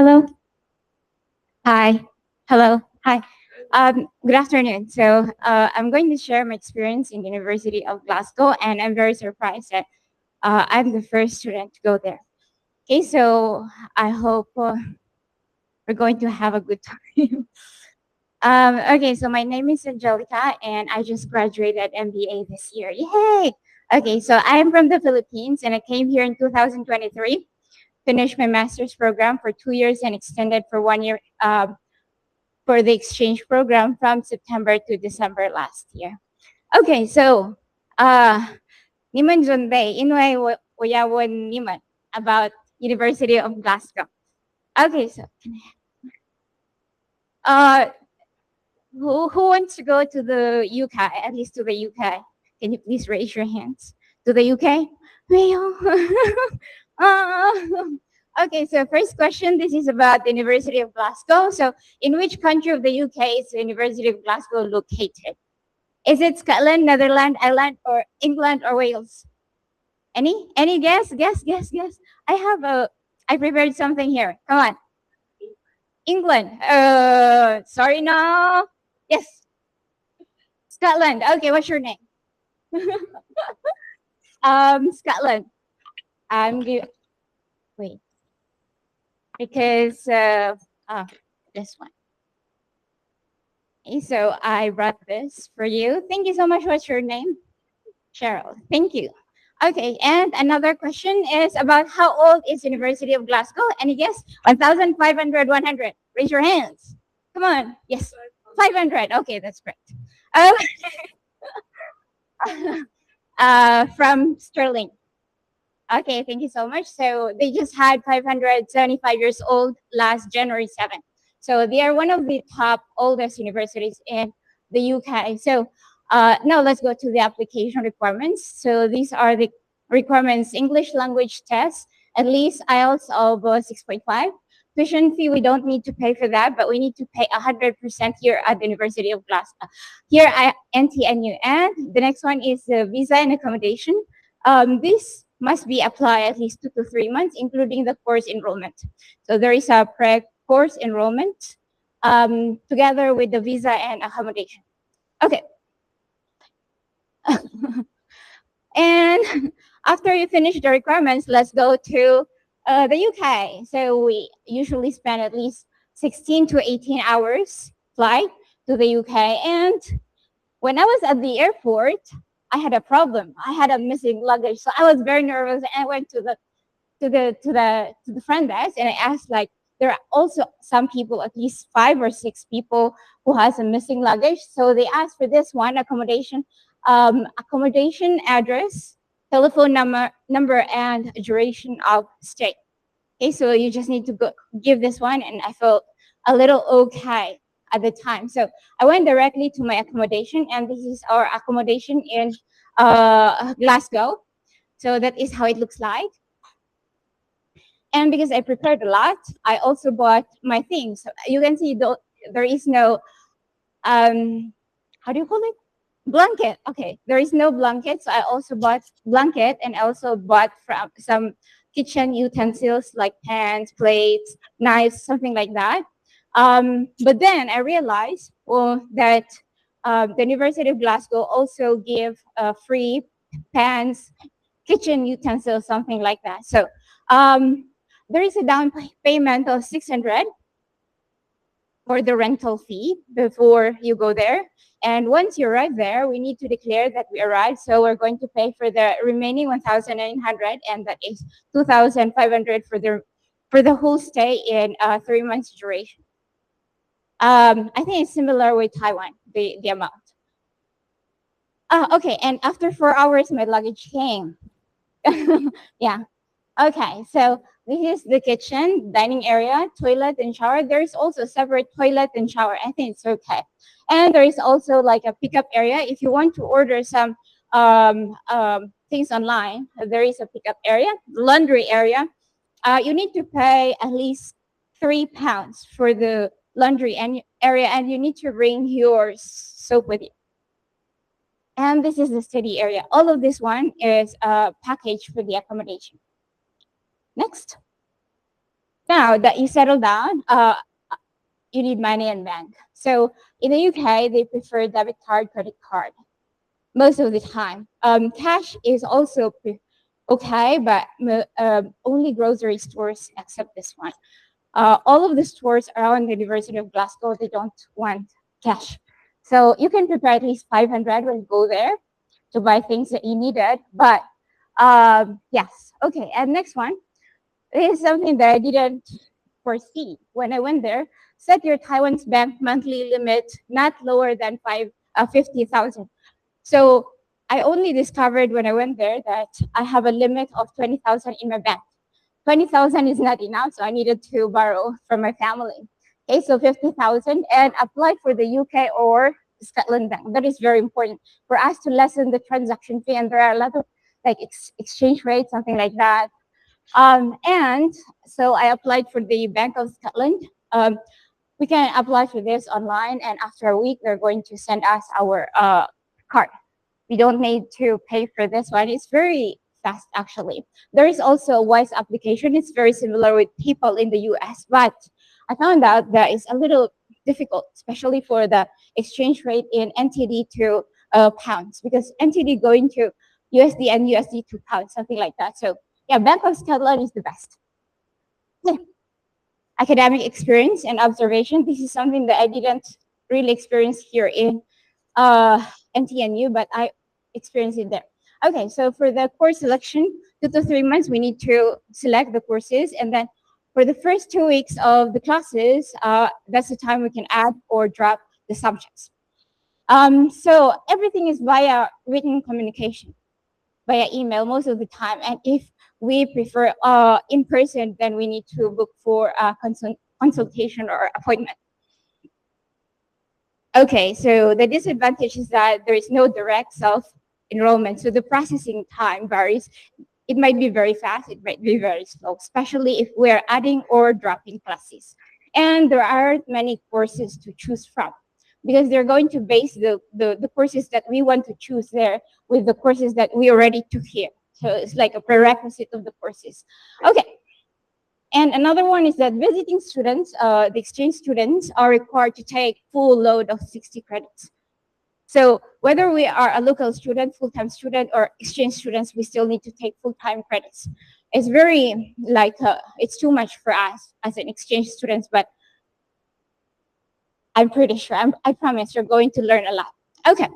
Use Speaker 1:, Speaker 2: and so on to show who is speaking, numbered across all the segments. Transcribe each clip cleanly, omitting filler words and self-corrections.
Speaker 1: Hello. Hi. Hello. Hi. Good afternoon. So I'm going to share my experience in the University of Glasgow, and I'm very surprised that I'm the first student to go there. Okay, so I hope we're going to have a good time. Okay, so my name is Angelica, and I just graduated MBA this year. Yay! Okay, so I'm from the Philippines, and I came here in 2023. Finished my master's program for 2 years and extended for 1 year for the exchange program from September to December last year. Okay, so niman junday inway uyawon niman about University of Glasgow. Okay, so uh who wants to go to the UK, at least to the UK? Can you please raise your hands? To the UK? Okay, so first question, this is about the University of Glasgow. So in which country of the UK is the University of Glasgow located? Is it Scotland, Netherlands, Ireland, or England, or Wales? Any guess? Guess. I prepared something here. Come on. England. Sorry, no. Yes. Scotland. Okay, what's your name? Scotland. Wait. Because this one. Okay, so I brought this for you. Thank you so much. What's your name? Cheryl. Thank you. Okay, and another question is about how old is University of Glasgow? Any guess? 1,500, 100. Raise your hands. Come on. Yes, 500. Okay, that's great. From Sterling. Okay, thank you so much. So they just had 575 years old last January 7th. So they are one of the top oldest universities in the UK. So now let's go to the application requirements. So these are the requirements: English language test, at least IELTS of 6.5. Tuition fee, we don't need to pay for that, but we need to pay 100% here at the University of Glasgow. Here at NTNU. And the next one is the visa and accommodation. This must be applied at least 2 to 3 months, including the course enrollment. So there is a pre-course enrollment together with the visa and accommodation. Okay. And after you finish the requirements, let's go to the UK. So we usually spend at least 16 to 18 hours flight to the UK. And when I was at the airport, I had a problem. I had a missing luggage, so I was very nervous. And I went to the front desk, and I asked, like, there are also some people, at least 5 or 6 people, who has a missing luggage. So they asked for this one: accommodation address, telephone number, and duration of stay. Okay, so you just need to give this one, and I felt a little okay at the time. So I went directly to my accommodation, and this is our accommodation in Glasgow. So that is how it looks like. And because I prepared a lot, I also bought my things. So you can see there is no, how do you call it? Blanket. Okay, there is no blanket. So I also bought blanket, and I also bought from some kitchen utensils like pans, plates, knives, something like that. But then I realized that the University of Glasgow also give free pans, kitchen utensils, something like that. So there is a down payment of 600 for the rental fee before you go there. And once you arrive there, we need to declare that we arrived. So we're going to pay for the remaining 1,900, and that is 2,500 for the whole stay in 3 months duration. I think it's similar with Taiwan, the amount. Okay, and after 4 hours, my luggage came. Yeah. Okay, so this is the kitchen, dining area, toilet, and shower. There is also a separate toilet and shower. I think it's okay. And there is also like a pickup area. If you want to order some things online, there is a pickup area, laundry area. You need to pay at least £3 for the laundry area, and you need to bring your soap with you. And this is the study area. All of this one is a package for the accommodation. Next. Now that you settle down, you need money in bank. So in the UK, they prefer debit card, credit card most of the time. Cash is also okay, but only grocery stores accept this one. All of the stores around the University of Glasgow, they don't want cash. So you can prepare at least 500 when you go there to buy things that you needed. But yes, okay. And next one, this is something that I didn't foresee when I went there. Set your Taiwan's bank monthly limit not lower than 50,000. So I only discovered when I went there that I have a limit of 20,000 in my bank. 20,000 is not enough, so I needed to borrow from my family. Okay, so 50,000 and apply for the UK or Scotland Bank. That is very important for us to lessen the transaction fee. And there are a lot of like exchange rates, something like that. And so I applied for the Bank of Scotland. We can apply for this online, and after a week, they're going to send us our card. We don't need to pay for this one. It's very fast, actually. There is also a WISE application. It's very similar with people in the US, but I found out that it's a little difficult, especially for the exchange rate in NTD to pounds, because NTD going to USD and USD to pounds, something like that. So yeah, Bank of Scotland is the best. Yeah. Academic experience and observation. This is something that I didn't really experience here in NTNU, but I experienced it there. Okay, so for the course selection, 2 to 3 months, we need to select the courses. And then for the first 2 weeks of the classes, that's the time we can add or drop the subjects. So everything is via written communication, via email most of the time. And if we prefer in person, then we need to book for a consultation or appointment. Okay, so the disadvantage is that there is no direct self-enrollment. So the processing time varies. It might be very fast, it might be very slow, especially if we're adding or dropping classes. And there aren't many courses to choose from because they're going to base the courses that we want to choose there with the courses that we already took here. So it's like a prerequisite of the courses. Okay. And another one is that visiting students, the exchange students, are required to take full load of 60 credits. So whether we are a local student, full-time student, or exchange students, we still need to take full-time credits. It's very like, it's too much for us as an exchange students, but I'm pretty sure, I promise you're going to learn a lot. Okay.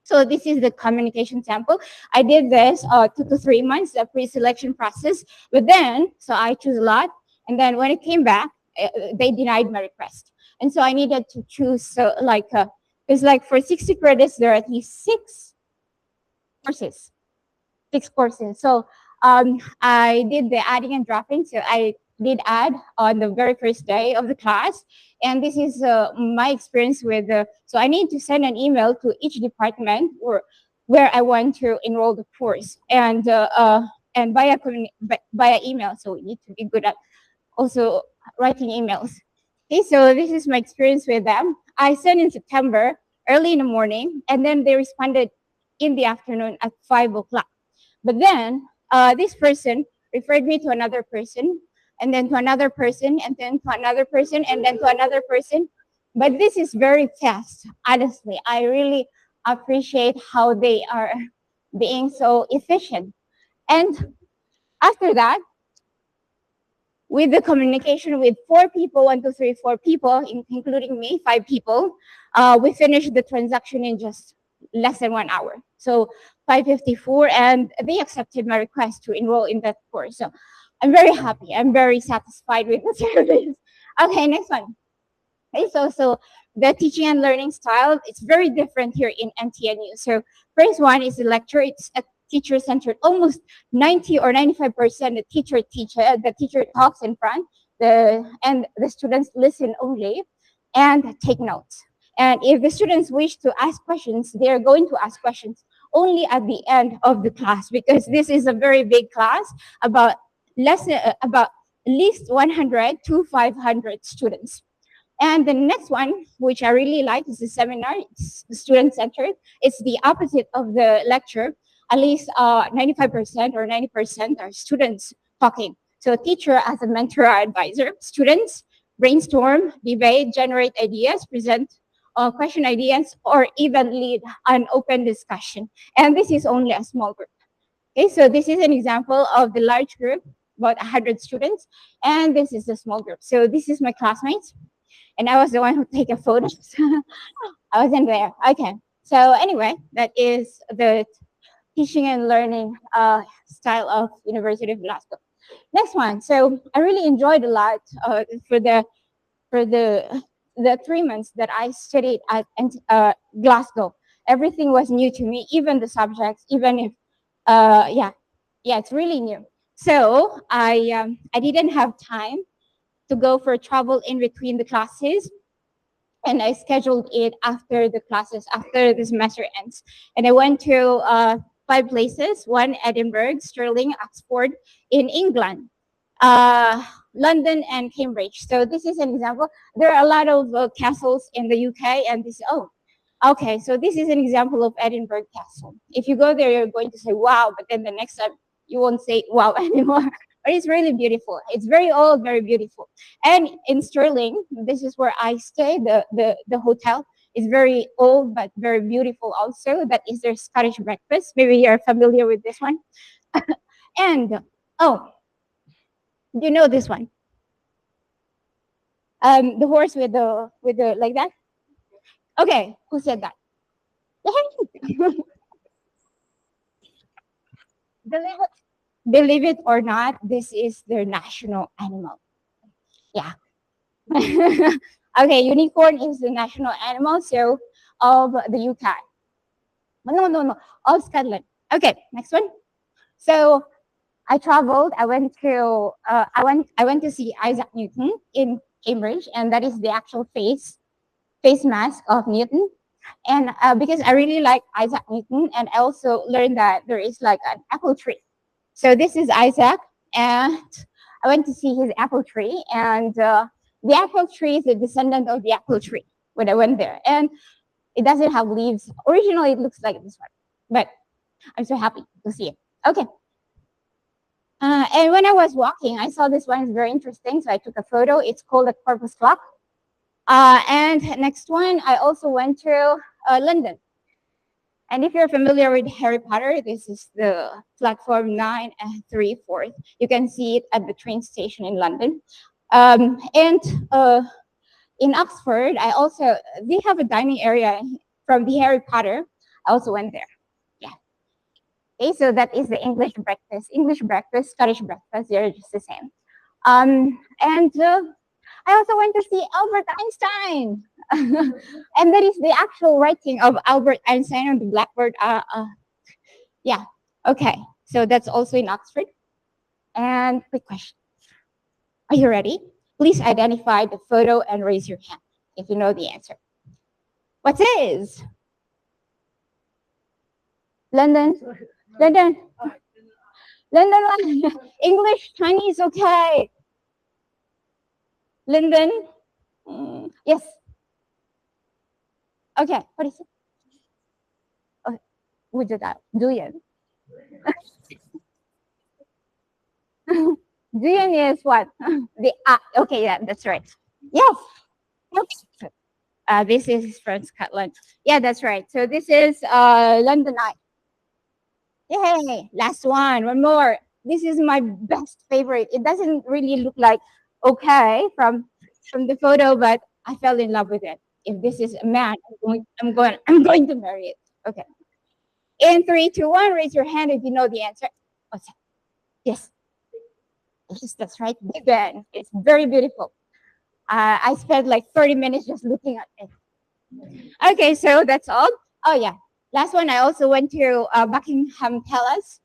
Speaker 1: So this is the communication sample. I did this 2 to 3 months, the pre-selection process. But then, so I chose a lot. And then when it came back, they denied my request. And so I needed to choose, it's like for 60 credits, there are at least 6 courses. 6 courses. So I did the adding and dropping. So I did add on the very first day of the class. And this is my experience with, so I need to send an email to each department or where I want to enroll the course and via email. So we need to be good at also writing emails. Okay, so this is my experience with them. I sent in September, early in the morning, and then they responded in the afternoon at 5 o'clock. But then this person referred me to another person, and then to another person, and then to another person, and then to another person. But this is very fast, honestly. I really appreciate how they are being so efficient. And after that, with the communication with 4 people, 1, 2, 3, 4 people, including me, 5 people, we finished the transaction in just less than 1 hour. So 5:54, and they accepted my request to enroll in that course. So I'm very happy. I'm very satisfied with the service. Okay, next one. Okay, so the teaching and learning style, it's very different here in NTNU. So first one is the lecture. It's a teacher-centered. Almost 90 or 95% the teacher talks in front, and the students listen only and take notes. And if the students wish to ask questions, they are going to ask questions only at the end of the class, because this is a very big class, about at least 100 to 500 students. And the next one, which I really like, is the seminar. It's student-centered. It's the opposite of the lecture. At least 95% or 90% are students talking. So teacher as a mentor or advisor, students brainstorm, debate, generate ideas, present question ideas, or even lead an open discussion. And this is only a small group. Okay, so this is an example of the large group, about 100 students, and this is the small group. So this is my classmates, and I was the one who take a photo. I wasn't there. Okay, so anyway, that is the teaching and learning style of University of Glasgow. Next one. So I really enjoyed a lot for the 3 months that I studied at Glasgow. Everything was new to me, even the subjects, even if yeah, it's really new. So I didn't have time to go for travel in between the classes, and I scheduled it after the classes, after the semester ends. And I went to 5 places: one, Edinburgh, Stirling, Oxford in England, London, and Cambridge. So this is an example. There are a lot of castles in the UK, and this, okay, so this is an example of Edinburgh Castle. If you go there, you're going to say, wow, but then the next time you won't say wow anymore. But it's really beautiful. It's very old, very beautiful. And in Stirling, this is where I stay. The hotel is very old, but very beautiful also. That is their Scottish breakfast. Maybe you're familiar with this one. And, you know this one. The horse with the, like that. Okay, who said that? Believe it or not, this is their national animal. Yeah. Okay, unicorn is the national animal, so of the UK. No, of Scotland. Okay, next one. So I traveled. I went to see Isaac Newton in Cambridge, and that is the actual face mask of Newton. And because I really like Isaac Newton, and I also learned that there is like an apple tree. So this is Isaac, and I went to see his apple tree, and the apple tree is a descendant of the apple tree when I went there. And it doesn't have leaves. Originally, it looks like this one, but I'm so happy to see it. Okay. And when I was walking, I saw this one is very interesting, so I took a photo. It's called a corpus clock. And next one, I also went to London. And if you're familiar with Harry Potter, this is the platform 9 and 3/4. You can see it at the train station in London. And in Oxford, they have a dining area from the Harry Potter. I also went there. Yeah. Okay, so that is the English breakfast, Scottish breakfast. They're just the same. And I also went to see Albert Einstein. And that is the actual writing of Albert Einstein on the blackboard. Yeah, okay. So that's also in Oxford. And quick question. Are you ready? Please identify the photo and raise your hand if you know the answer. What is? London. English, Chinese, okay. London. Yes. Okay, what is it? Okay. Would you that? Duyan. Duyan is what? Okay, yeah, that's right. Yes. This is from Scotland. Yeah, that's right. So this is London Eye. Yay! Last one more. This is my best favorite. It doesn't really look like okay from the photo, but I fell in love with it. If this is a man, I'm going to marry it. Okay. In 3, 2, 1, raise your hand if you know the answer. What's that? Yes. Yes, that's right. Big Ben. It's very beautiful. I spent like 30 minutes just looking at it. Okay, so that's all. Oh yeah. Last one, I also went to Buckingham Palace.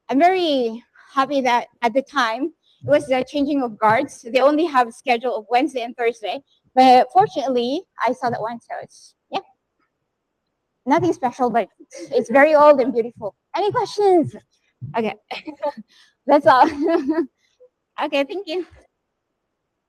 Speaker 1: I'm very happy that at the time it was the changing of guards. They only have a schedule of Wednesday and Thursday, but fortunately I saw that one, so it's nothing special, but it's very old and beautiful. Any questions? Okay, that's all. Okay, thank you.